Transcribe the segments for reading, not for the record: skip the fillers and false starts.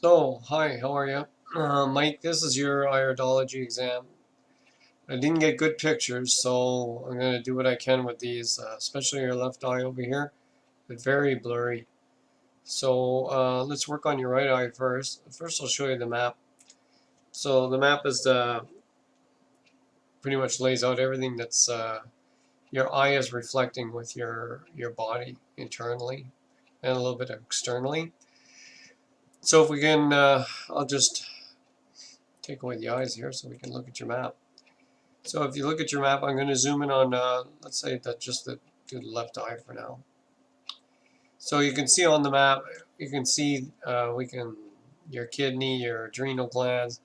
Oh, hi, how are you? Mike, this is your iridology exam. I didn't get good pictures, so I'm going to do what I can with these, especially your left eye over here, but very blurry. So let's work on your right eye first. First, I'll show you the map. So the map is pretty much lays out everything that's your eye is reflecting with your body internally and a little bit externally. So if we can, I'll just take away the eyes here so we can look at your map. So if you look at your map, I'm going to zoom in on, let's say that just the left eye for now. So you can see on the map, you can see your kidney, your adrenal glands,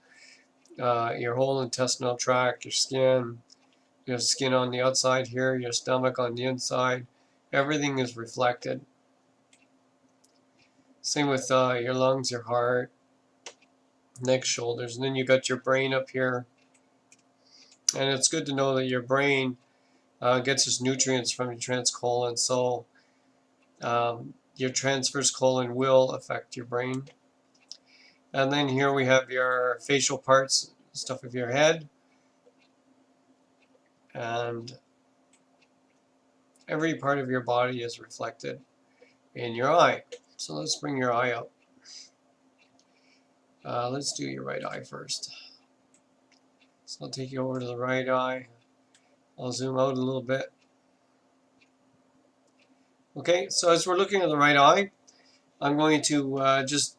your whole intestinal tract, your skin on the outside here, your stomach on the inside. Everything is reflected. Same with your lungs, your heart, neck, shoulders, and then you got your brain up here. And it's good to know that your brain gets its nutrients from your transcolon, so your transverse colon will affect your brain. And then here we have your facial parts, stuff of your head, and every part of your body is reflected in your eye. So let's bring your eye up. Let's do your right eye first. So I'll take you over to the right eye. I'll zoom out a little bit. Okay, so as we're looking at the right eye, I'm going to just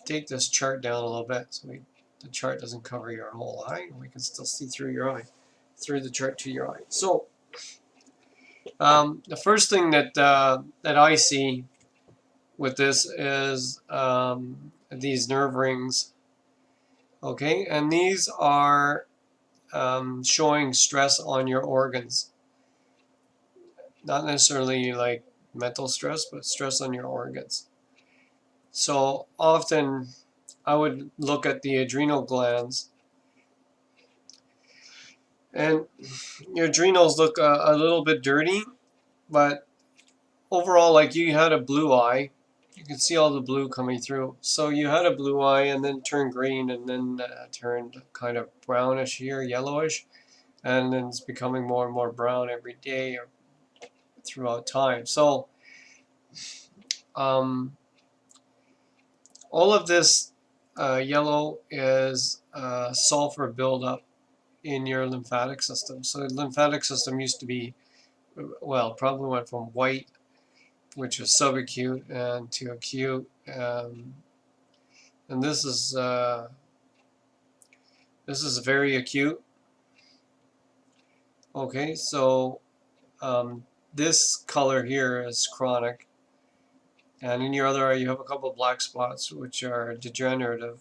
take this chart down a little bit so the chart doesn't cover your whole eye. We can still see through your eye, through the chart to your eye. So the first thing that I see with this is these nerve rings. Okay, and these are showing stress on your organs. Not necessarily like mental stress, but stress on your organs. So often I would look at the adrenal glands, and your adrenals look a little bit dirty, but overall, like you had a blue eye, you can see all the blue coming through. So you had a blue eye and then turned green and then turned kind of brownish here, yellowish, and then it's becoming more and more brown every day or throughout time. So all of this yellow is sulfur buildup in your lymphatic system. So the lymphatic system used to be, well, probably went from white, which is subacute, and to acute. And this is very acute. Okay, so this color here is chronic, and in your other eye you have a couple of black spots which are degenerative.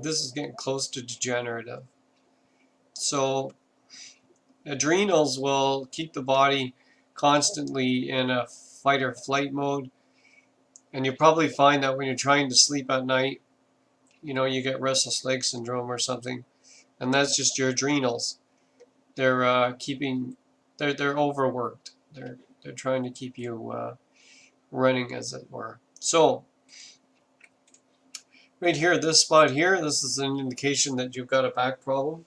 This is getting close to degenerative. So adrenals will keep the body constantly in a fight or flight mode, and you'll probably find that when you're trying to sleep at night, you get restless leg syndrome or something, and that's just your adrenals. They're they're overworked. They're trying to keep you running, as it were. So right here, this spot here, this is an indication that you've got a back problem.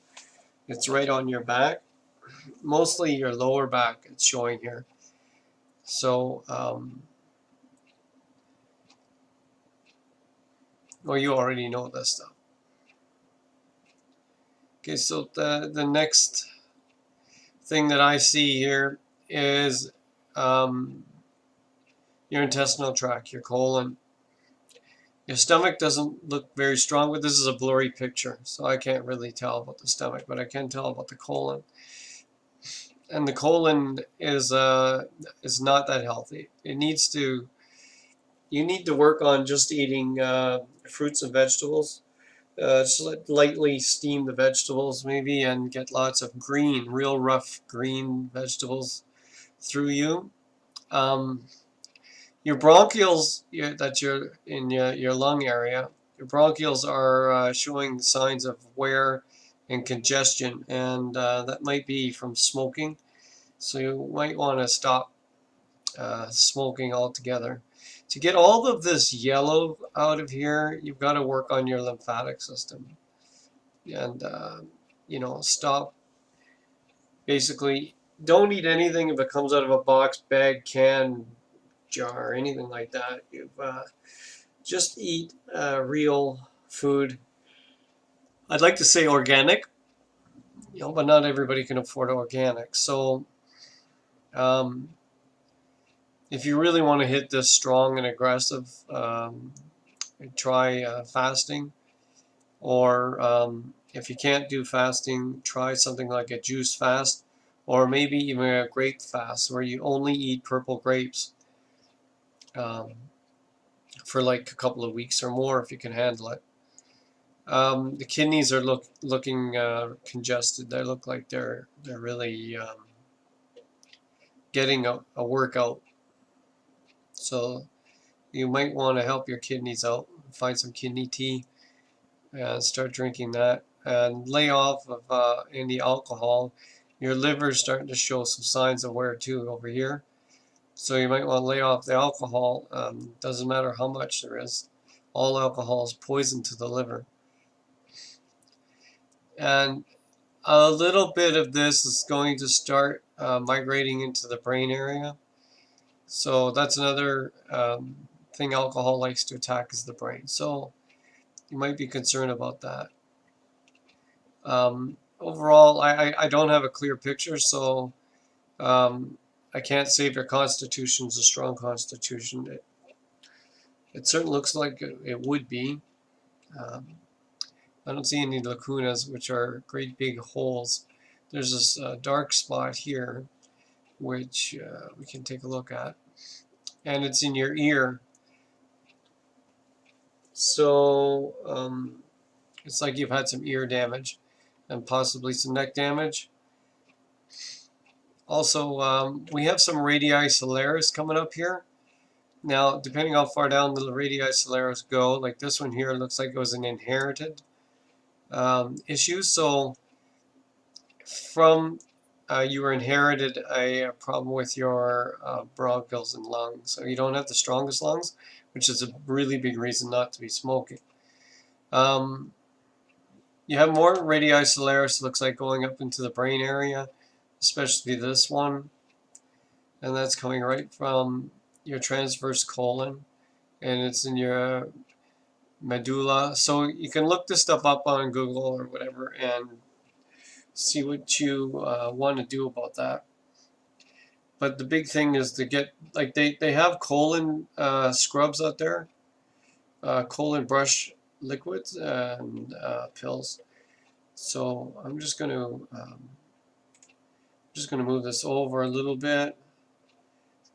It's right on your back, mostly your lower back. It's showing here. So well, you already know this stuff. Okay, so the next thing that I see here is your intestinal tract, your colon. Your stomach doesn't look very strong, but this is a blurry picture, so I can't really tell about the stomach, but I can tell about the colon. And the colon is not that healthy. You need to work on just eating fruits and vegetables. Just lightly steam the vegetables maybe, and get lots of green, real rough green vegetables through you. Your bronchioles that you're in your lung area, your bronchioles are showing signs of wear and congestion, and that might be from smoking. So you might want to stop smoking altogether. To get all of this yellow out of here, you've got to work on your lymphatic system. And, stop. Basically, don't eat anything if it comes out of a box, bag, can, jar, anything like that. Just eat real food. I'd like to say organic, but not everybody can afford organic. So, um, if you really want to hit this strong and aggressive, try fasting. Or if you can't do fasting, try something like a juice fast, or maybe even a grape fast, where you only eat purple grapes um, for like a couple of weeks or more if you can handle it. The kidneys are looking congested. They look like they're really getting a workout. So you might want to help your kidneys out. Find some kidney tea and start drinking that. And lay off of any alcohol. Your liver's starting to show some signs of wear too over here. So you might want to lay off the alcohol. Doesn't matter how much there is. All alcohol is poison to the liver. And a little bit of this is going to start migrating into the brain area. So that's another thing alcohol likes to attack is the brain. So you might be concerned about that. Overall, I don't have a clear picture, so I can't say if your constitution is a strong constitution. It certainly looks like it would be. Um, I don't see any lacunas, which are great big holes. There's this dark spot here, which we can take a look at. And it's in your ear. So it's like you've had some ear damage and possibly some neck damage. Also, we have some radii solaris coming up here. Now, depending how far down the radii solaris go, like this one here looks like it was an inherited issue. So from you were inherited a problem with your bronchioles and lungs. So you don't have the strongest lungs, which is a really big reason not to be smoking. You have more radii solaris, looks like, going up into the brain area, especially this one. And that's coming right from your transverse colon, and it's in your medulla. So you can look this stuff up on Google or whatever and see what you want to do about that. But the big thing is to get, like, they have colon scrubs out there, colon brush liquids and pills. So I'm just going to move this over a little bit,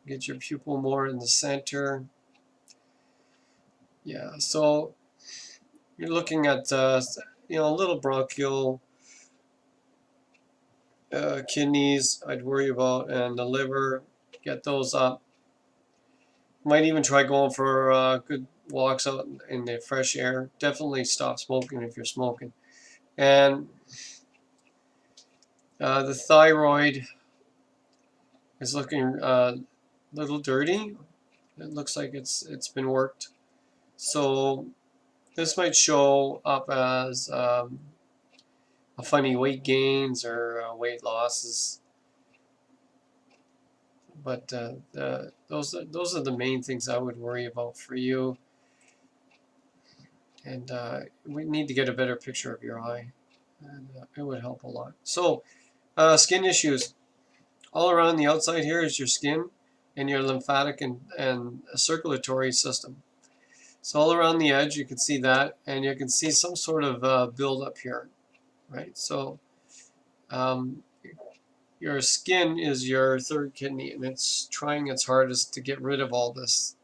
get your pupil more in the center. Yeah, so you're looking at a little bronchial, kidneys I'd worry about, and the liver, get those up. Might even try going for good walks out in the fresh air. Definitely stop smoking if you're smoking. And the thyroid is looking a little dirty. It looks like it's been worked. So this might show up as a funny weight gains or weight losses. But those are the main things I would worry about for you. And we need to get a better picture of your eye, and it would help a lot. So skin issues. All around the outside here is your skin and your lymphatic and circulatory system. So all around the edge you can see that, and you can see some sort of build-up here, right? So your skin is your third kidney, and it's trying its hardest to get rid of all this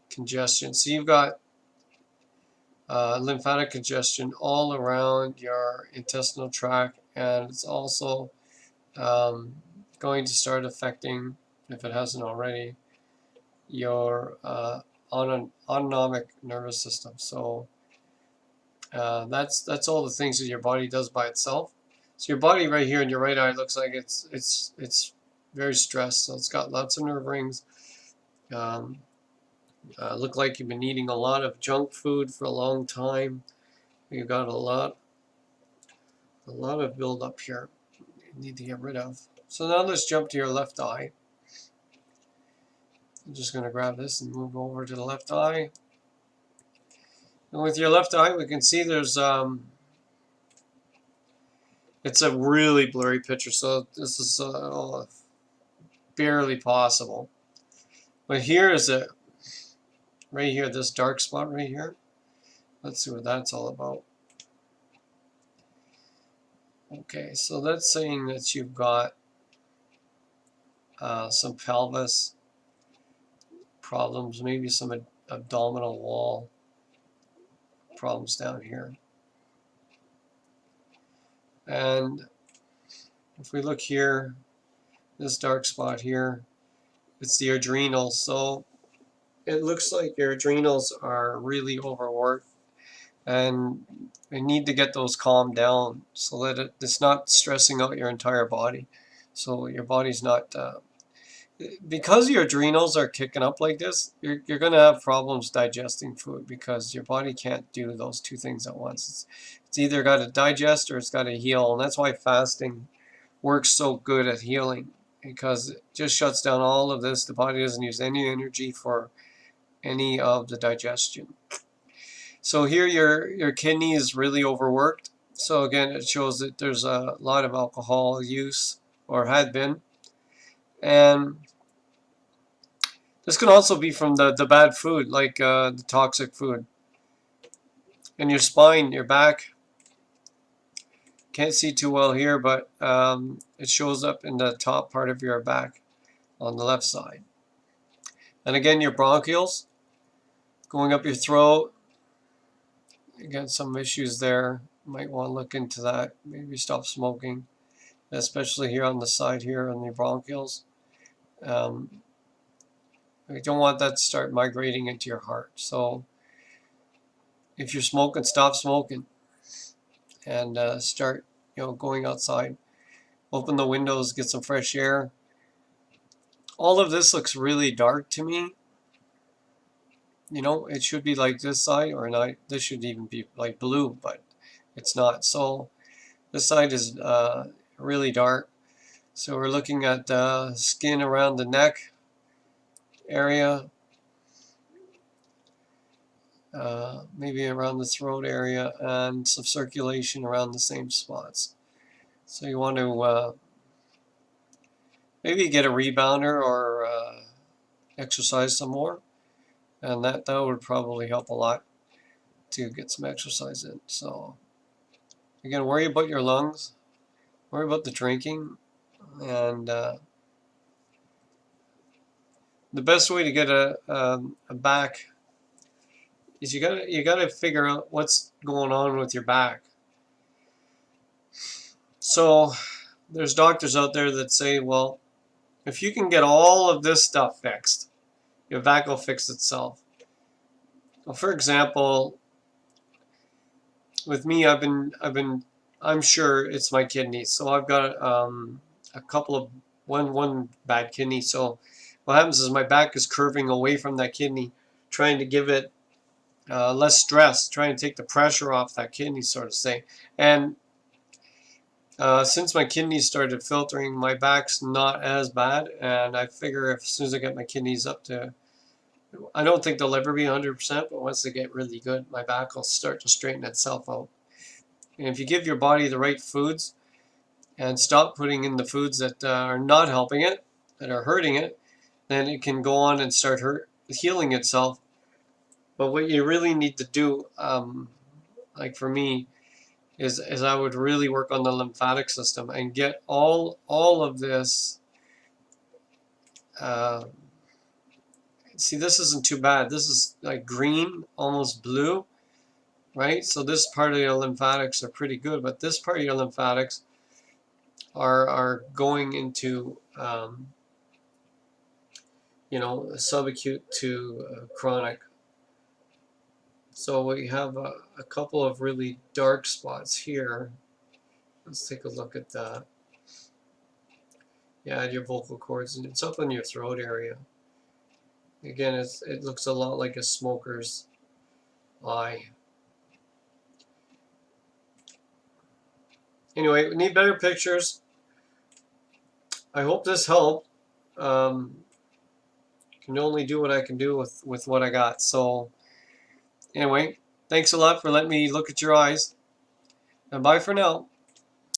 congestion. So you've got lymphatic congestion all around your intestinal tract, and it's also going to start affecting, if it hasn't already, your autonomic nervous system. So that's all the things that your body does by itself. So your body right here in your right eye looks like it's very stressed. So it's got lots of nerve rings. Look like you've been eating a lot of junk food for a long time. You've got a lot of buildup here you need to get rid of. So now let's jump to your left eye. I'm just going to grab this and move over to the left eye. And with your left eye, we can see there's it's a really blurry picture, so this is barely possible. But here is it, right here, this dark spot right here. Let's see what that's all about. Okay, so that's saying that you've got some pelvis problems, maybe some abdominal wall problems down here. And if we look here, this dark spot here, it's the adrenals. So it looks like your adrenals are really overworked, and you need to get those calmed down so that it's not stressing out your entire body. So your body's not, because your adrenals are kicking up like this, you're going to have problems digesting food because your body can't do those two things at once. It's either got to digest or it's got to heal, and that's why fasting works so good at healing, because it just shuts down all of this. The body doesn't use any energy for any of the digestion. So here your kidney is really overworked. So again, it shows that there's a lot of alcohol use, or had been. And this can also be from the bad food, like the toxic food. And your spine, your back, can't see too well here, but it shows up in the top part of your back on the left side. And again, your bronchioles going up your throat. Again, some issues there. Might want to look into that. Maybe stop smoking, especially here on the side here on the bronchioles. We don't want that to start migrating into your heart. So if you're smoking, stop smoking and start, going outside. Open the windows, get some fresh air. All of this looks really dark to me. It should be like this side, or not. This should even be like blue, but it's not. So this side is really dark. So we're looking at skin around the neck area, maybe around the throat area, and some circulation around the same spots. So you want to maybe get a rebounder or exercise some more, and that would probably help a lot to get some exercise in. So again, worry about your lungs, worry about the drinking, and the best way to get a back is you gotta figure out what's going on with your back. So there's doctors out there that say, well, if you can get all of this stuff fixed, your back will fix itself. Well, for example, with me, I'm sure it's my kidneys. So I've got a couple of one bad kidney. So what happens is my back is curving away from that kidney, trying to give it less stress, trying to take the pressure off that kidney, sort of thing. And since my kidneys started filtering, my back's not as bad. And I figure as soon as I get my kidneys up to, I don't think they'll ever be 100%, but once they get really good, my back will start to straighten itself out. And if you give your body the right foods and stop putting in the foods that are not helping it, that are hurting it, then it can go on and start healing itself. But what you really need to do, like for me, is I would really work on the lymphatic system and get all of this. See, this isn't too bad. This is like green, almost blue, right? So this part of your lymphatics are pretty good, but this part of your lymphatics are going into subacute to chronic. So we have a couple of really dark spots here. Let's take a look at that. Yeah, your vocal cords, and it's up in your throat area. Again, it looks a lot like a smoker's eye. Anyway, we need better pictures. I hope this helped. Can only do what I can do with what I got. So anyway, thanks a lot for letting me look at your eyes. And bye for now.